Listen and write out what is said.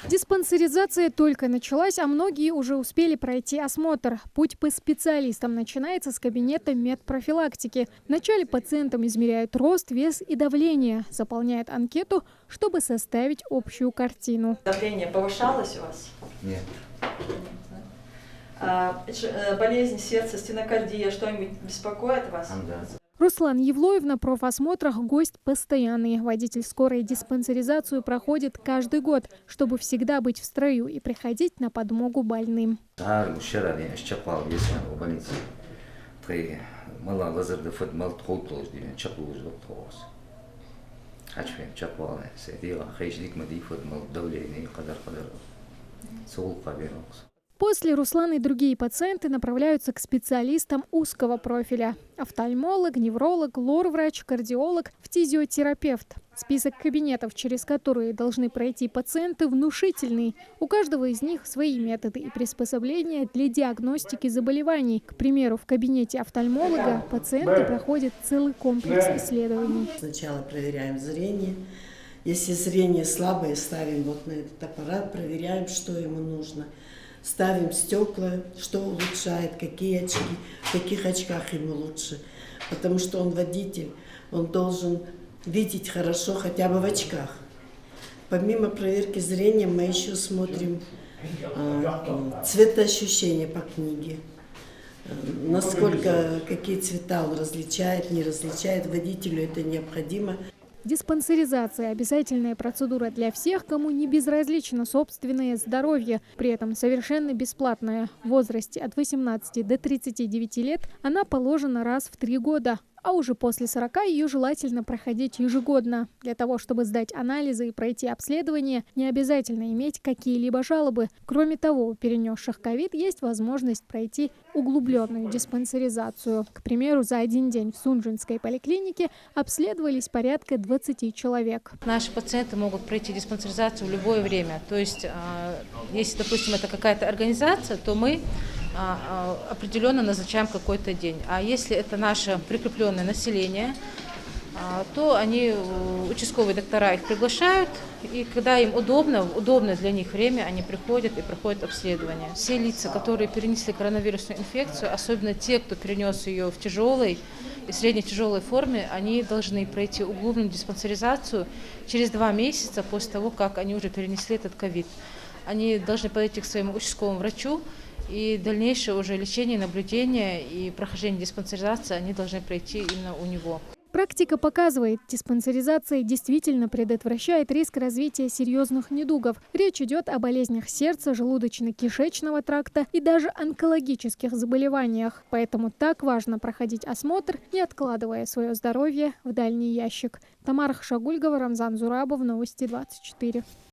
Диспансеризация только началась, а многие уже успели пройти осмотр. Путь по специалистам начинается с кабинета медпрофилактики. Вначале пациентам измеряют рост, вес и давление, заполняют анкету, чтобы составить общую картину. Давление повышалось у вас? Нет. Болезнь сердца, стенокардия, что-нибудь беспокоит вас? Да. Руслан Евлоев на профосмотрах гость постоянный. Водитель скорой диспансеризацию проходит каждый год, чтобы всегда быть в строю и приходить на подмогу больным. После Руслана и другие пациенты направляются к специалистам узкого профиля. Офтальмолог, невролог, лор-врач, кардиолог, фтизиотерапевт. Список кабинетов, через которые должны пройти пациенты, внушительный. У каждого из них свои методы и приспособления для диагностики заболеваний. К примеру, в кабинете офтальмолога пациенты проходят целый комплекс исследований. Сначала проверяем зрение. Если зрение слабое, ставим вот на этот аппарат, проверяем, что ему нужно. Ставим стекла, что улучшает, какие очки, в каких очках ему лучше. Потому что он водитель, он должен видеть хорошо хотя бы в очках. Помимо проверки зрения мы еще смотрим цветоощущение по книге. Насколько, какие цвета он различает, не различает. Водителю это необходимо. Диспансеризация – обязательная процедура для всех, кому не безразлично собственное здоровье. При этом совершенно бесплатная. В возрасте от 18 до 39 лет она положена раз в 3 года. А уже после 40 ее желательно проходить ежегодно. Для того, чтобы сдать анализы и пройти обследование, не обязательно иметь какие-либо жалобы. Кроме того, у перенесших ковид есть возможность пройти углубленную диспансеризацию. К примеру, за один день в Сунжинской поликлинике обследовались порядка 20 человек. Наши пациенты могут пройти диспансеризацию в любое время. То есть, если, допустим, это какая-то организация, то мы определенно назначаем какой-то день. А если это наше прикрепленное население, то они, участковые доктора их приглашают, и когда им удобно для них время, они приходят и проходят обследование. Все лица, которые перенесли коронавирусную инфекцию, особенно те, кто перенес ее в тяжелой и средне-тяжелой форме, они должны пройти углубленную диспансеризацию через 2 месяца после того, как они уже перенесли этот ковид. Они должны подойти к своему участковому врачу, и дальнейшее уже лечение, наблюдение и прохождение диспансеризации они должны пройти именно у него. Практика показывает, диспансеризация действительно предотвращает риск развития серьезных недугов. Речь идет о болезнях сердца, желудочно-кишечного тракта и даже онкологических заболеваниях. Поэтому так важно проходить осмотр, не откладывая свое здоровье в дальний ящик. Тамара Хшагульгова, Рамзан Зурабов, Новости 24.